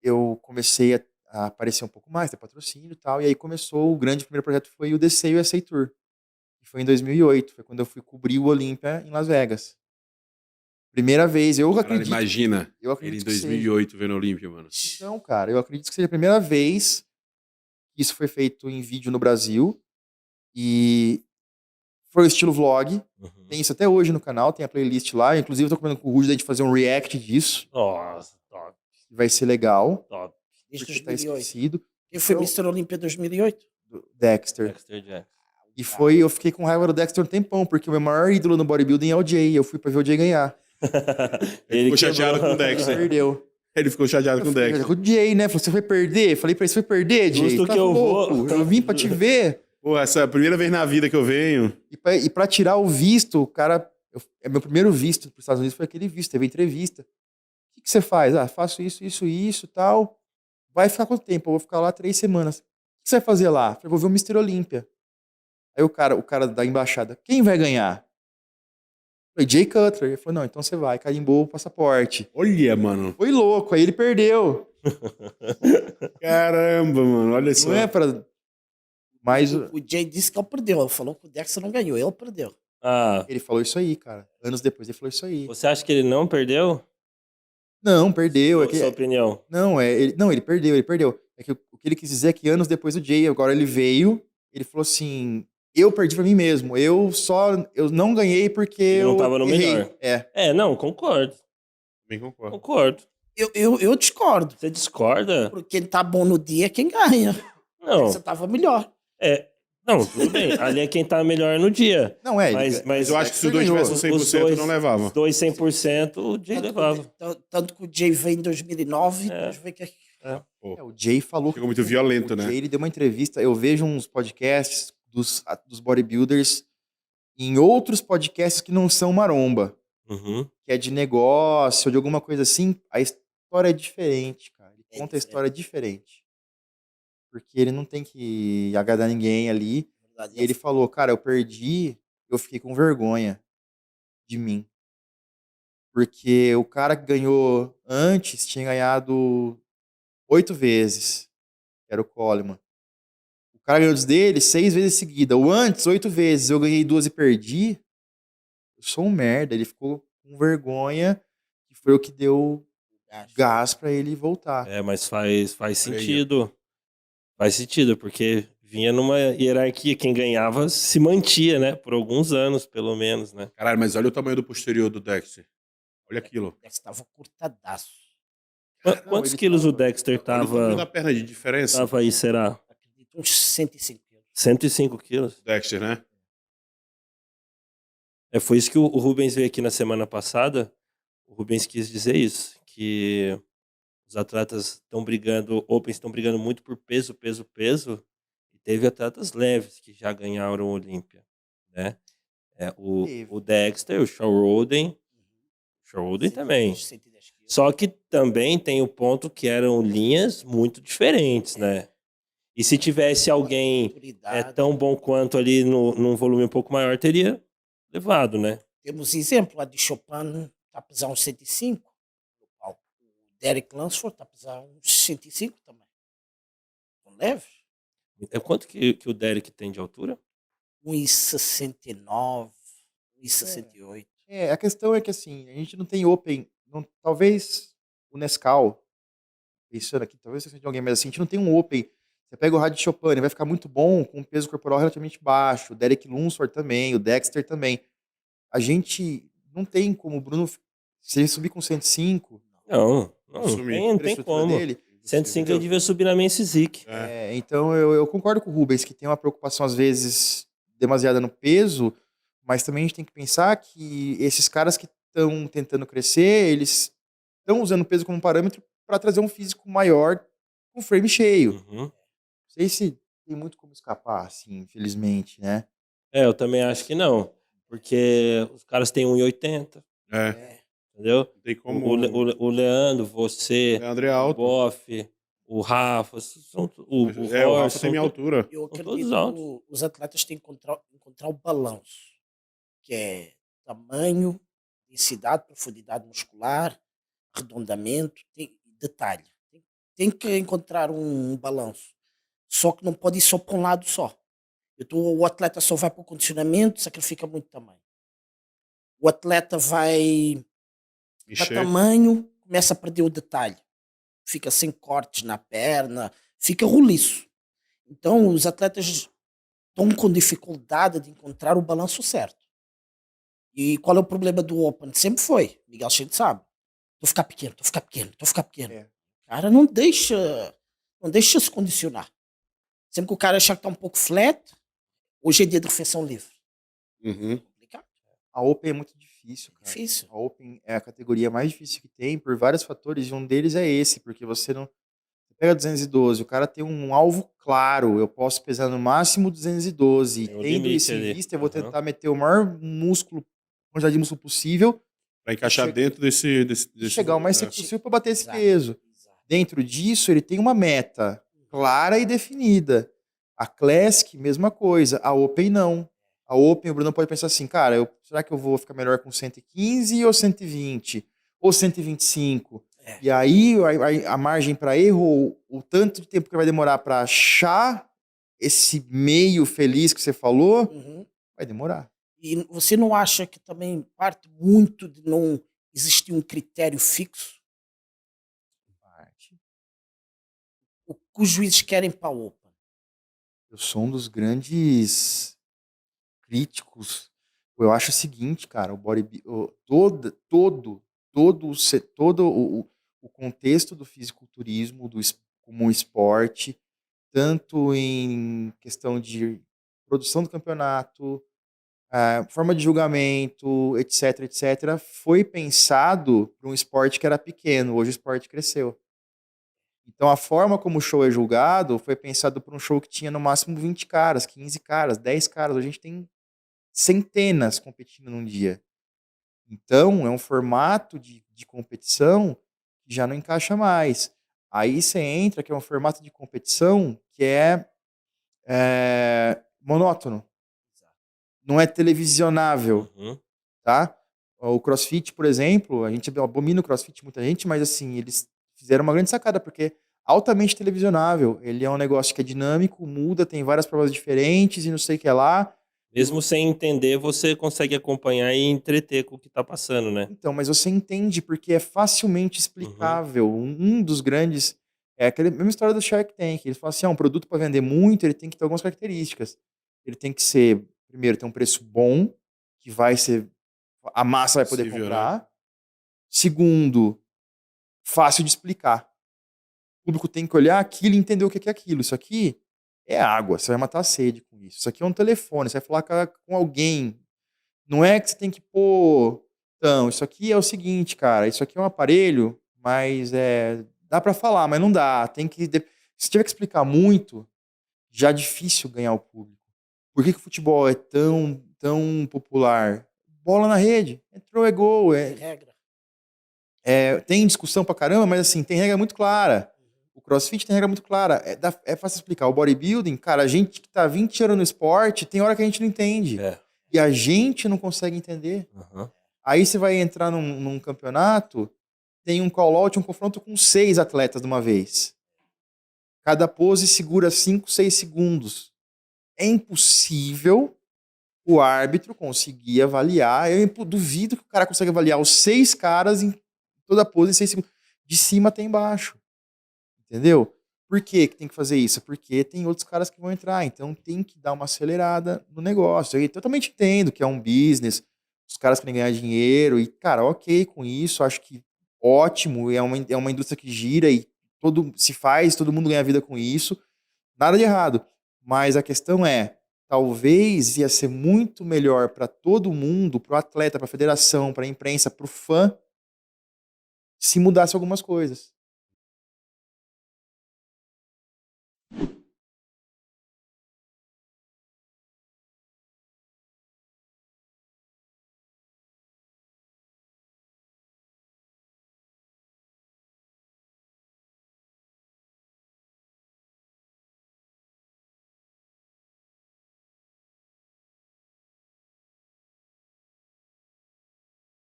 eu comecei a aparecer um pouco mais, ter patrocínio e tal, e aí começou o grande primeiro projeto foi o DC USA Tour, que foi em 2008, foi quando eu fui cobrir o Olímpia em Las Vegas. Primeira vez, Caralho, imagina. eu Ele em acredito que seja. 2008 vendo a Olímpia, mano. Então, cara, eu acredito que seja a primeira vez que isso foi feito em vídeo no Brasil, e foi o estilo vlog, Uhum. tem isso até hoje no canal, tem a playlist lá, inclusive eu tô combinando com o Rudy da gente fazer um react disso, Nossa, top, que vai ser legal, top. Desde porque tá 2008. esquecido. Quem foi Então, Mr. Olímpia 2008? do Dexter. Dexter Jackson. E foi, eu fiquei com raiva do Dexter um tempão, porque o meu maior ídolo no bodybuilding é o Jay. Eu fui pra ver o Jay ganhar. Ele ficou chateado quebrou. com o Dexter. Perdeu. Ele ficou chateado com o Eu falei, Dexter. com o Jay, né? Você foi perder? Falei pra ele, você foi perder, Jay? Justo Tá que eu louco? vou. Eu vim pra te ver. Pô, essa é a primeira vez na vida que eu venho. E pra tirar o visto, o cara... é meu primeiro visto pros Estados Unidos foi aquele visto, teve entrevista. O que você faz? Ah, faço isso, tal. Vai ficar quanto tempo? Eu vou ficar lá 3 semanas. O que você vai fazer lá? Eu falei, vou ver o Mr. Olímpia. Aí o cara da embaixada, quem vai ganhar? Eu falei, Jay Cutler. Ele falou, não, então você vai, carimbou o passaporte. Olha, mano. Foi louco, aí ele perdeu. Caramba, mano. Olha só. Não é pra... Mas O Jay disse que ele perdeu. Ele falou que o Dexter não ganhou. Ele perdeu. Ah, ele falou isso aí, cara. Anos depois ele falou isso aí. você acha que ele não perdeu? Não, perdeu. É Sua que... opinião. Não, ele perdeu. É que o que ele quis dizer é que anos depois do Jay, agora ele veio, ele falou assim, eu perdi pra mim mesmo. Eu não ganhei porque Ele não eu tava no errei. melhor. É. Não, concordo. Bem concordo. Concordo. Eu discordo. Você discorda? Porque quem tá bom no dia é quem ganha. Não. Você tava melhor. Não, tudo bem. Ali é quem tá melhor no dia. Não, é. Mas Eu acho que se os dois ganhou. tivessem Os 100%, dois- não levava. Os dois 100%, o Jay levava. Tanto que o Jay veio em 2009 É. depois veio que... Pô, O Jay falou ficou muito violento, o né? Jay, ele deu uma entrevista, eu vejo uns podcasts dos bodybuilders em outros podcasts que não são maromba, Uhum. que é de negócio, de alguma coisa assim, a história é diferente, cara. Ele conta a história diferente. Porque ele não tem que agradar ninguém ali. E ele falou, cara, eu perdi, eu fiquei com vergonha de mim. Porque o cara que ganhou antes tinha ganhado 8 vezes, que era o Coleman. O cara ganhou dos dele 6 vezes seguida. O antes, 8 vezes. Eu ganhei 2 e perdi. Eu sou um merda. Ele ficou com vergonha, que foi o que deu gás pra ele voltar. Mas faz sentido. Faz sentido, porque vinha numa hierarquia. Quem ganhava se mantia, né? Por alguns anos, pelo menos, né? Caralho, mas olha o tamanho do posterior do Dexter. Olha aquilo. O Dexter tava curtadaço. Quantos ele quilos o tava- Dexter Olha o tamanho da tava perna de diferença. tava aí, será? Acredito uns 105 quilos. 105 quilos? Dexter, né? Foi isso que o Rubens veio aqui na semana passada. O Rubens quis dizer isso, que os atletas estão brigando, Opens estão brigando muito por peso. E teve atletas leves que já ganharam o Olímpia, né? Teve. O Dexter, o Shawn Roden também. 110 quilos. Só que também tem o ponto que eram linhas muito diferentes, né? E se tivesse alguém Autoridade. tão bom quanto ali num volume um pouco maior, teria levado, né? Temos exemplo, a de Chopin está a pesar uns 105. O Derek Lansford está a pesar uns 105 também. São leves. Quanto que o Derek tem de altura? 1,69, 1,68. A questão é que assim, a gente não tem open. Talvez o Nescau, pensando aqui, talvez seja de alguém, mas assim, a gente não tem um open. Você pega o Rad Chopin, ele vai ficar muito bom com um peso corporal relativamente baixo. O Derek Lunsford também, o Dexter também. A gente não tem como o Bruno, se ele subir com 105, Não Assumir. tem, não pela tem estrutura como. dele. 105 ele devia subir na Men's Physique. Então eu concordo com o Rubens, que tem uma preocupação às vezes demasiada no peso, mas também a gente tem que pensar que esses caras que estão tentando crescer, eles estão usando o peso como parâmetro para trazer um físico maior com frame cheio. Uhum. Não sei se tem muito como escapar, assim, infelizmente, né? Eu também acho que não. Porque os caras têm 1,80, entendeu? Não tem como. O Leandro, você, Leandro é o alto. Boff, o Rafa, o O Rafa Horst, tem minha altura. Eu todos acredito altos. que os atletas têm que encontrar o balanço, que é tamanho, densidade, profundidade muscular, arredondamento, detalhe. tem que encontrar um balanço. Só que não pode ir só para um lado só. Então, o atleta só vai para o condicionamento, sacrifica muito tamanho. O atleta vai para Encher. tamanho, começa a perder o detalhe. Fica sem cortes na perna, fica roliço. Então, os atletas estão com dificuldade de encontrar o balanço certo. E qual é o problema do Open? Sempre foi, Miguel Cheio sabe. Estou a ficar pequeno, estou a ficar pequeno, estou a ficar pequeno. É. Cara, não deixa se condicionar. Sempre que o cara achar que está um pouco flat, hoje é dia de refeição livre. Uhum. Complicado, A Open é muito difícil, cara. difícil. A Open é a categoria mais difícil que tem por vários fatores, e um deles é esse, porque você não... Você pega 212, o cara tem um alvo claro, eu posso pesar no máximo 212, Tem um tendo limite isso em ali. vista, eu vou Aham. tentar meter o maior quantidade de músculo possível, Pra encaixar Che- dentro desse... e chegar o mais seco possível para bater esse Exato. peso. Exato. Dentro disso, ele tem uma meta clara e definida. A Classic, mesma coisa. A Open, não. A Open, o Bruno pode pensar assim, cara, será que eu vou ficar melhor com 115 ou 120? Ou 125? É. E aí, a margem para erro, o tanto de tempo que vai demorar para achar esse meio feliz que você falou, Uhum. vai demorar. E você não acha que também parte muito de não existir um critério fixo? O que os juízes querem para a Open? Eu sou um dos grandes críticos. Eu acho o seguinte, cara, todo o contexto do fisiculturismo como um esporte, tanto em questão de produção do campeonato, forma de julgamento, etc., foi pensado para um esporte que era pequeno. Hoje o esporte cresceu. Então a forma como o show é julgado foi pensado para um show que tinha no máximo 20 caras, 15 caras, 10 caras. Hoje a gente tem centenas competindo num dia. Então, é um formato de competição que já não encaixa mais. Aí você entra, que é um formato de competição que é monótono. Não é televisionável, Uhum. tá? O CrossFit, por exemplo, a gente abomina o CrossFit, muita gente, mas assim, eles fizeram uma grande sacada, porque é altamente televisionável. Ele é um negócio que é dinâmico, muda, tem várias provas diferentes e não sei o que lá. Mesmo sem entender, você consegue acompanhar e entreter com o que tá passando, né? Então, mas você entende porque é facilmente explicável. Um dos grandes é aquela mesma história do Shark Tank. Eles falam assim, um produto para vender muito, ele tem que ter algumas características. Ele tem que ser, primeiro, ter um preço bom, que vai ser a massa vai poder Possível, comprar. Segundo, fácil de explicar. O público tem que olhar aquilo e entender o que é aquilo. Isso aqui é água, você vai matar a sede com isso. Isso aqui é um telefone, você vai falar com alguém. Não é que você tem que pôr. Então, isso aqui é o seguinte, cara. Isso aqui é um aparelho, mas dá pra falar, mas não dá. Se tiver que explicar muito, já é difícil ganhar o público. Por que o futebol é tão popular? Bola na rede. Entrou, é gol. Tem regra. Tem discussão pra caramba, mas assim, tem regra muito clara. O CrossFit tem regra muito clara. É fácil explicar. O bodybuilding, cara, a gente que tá 20 anos no esporte, tem hora que a gente não entende. E a gente não consegue entender. Uhum. Aí você vai entrar num campeonato, tem um call-out, um confronto com 6 atletas de uma vez. Cada pose segura 5, 6 segundos. É impossível o árbitro conseguir avaliar. Eu duvido que o cara consiga avaliar os 6 caras em toda a pose em 6 segundos. De cima até embaixo. Entendeu? Por que tem que fazer isso? Porque tem outros caras que vão entrar. Então tem que dar uma acelerada no negócio. Eu totalmente entendo que é um business. Os caras querem ganhar dinheiro. E, cara, ok com isso. Acho que ótimo. É uma indústria que gira e todo mundo ganha vida com isso. Nada de errado. Mas a questão é, talvez ia ser muito melhor para todo mundo, para o atleta, para a federação, para a imprensa, para o fã, se mudasse algumas coisas.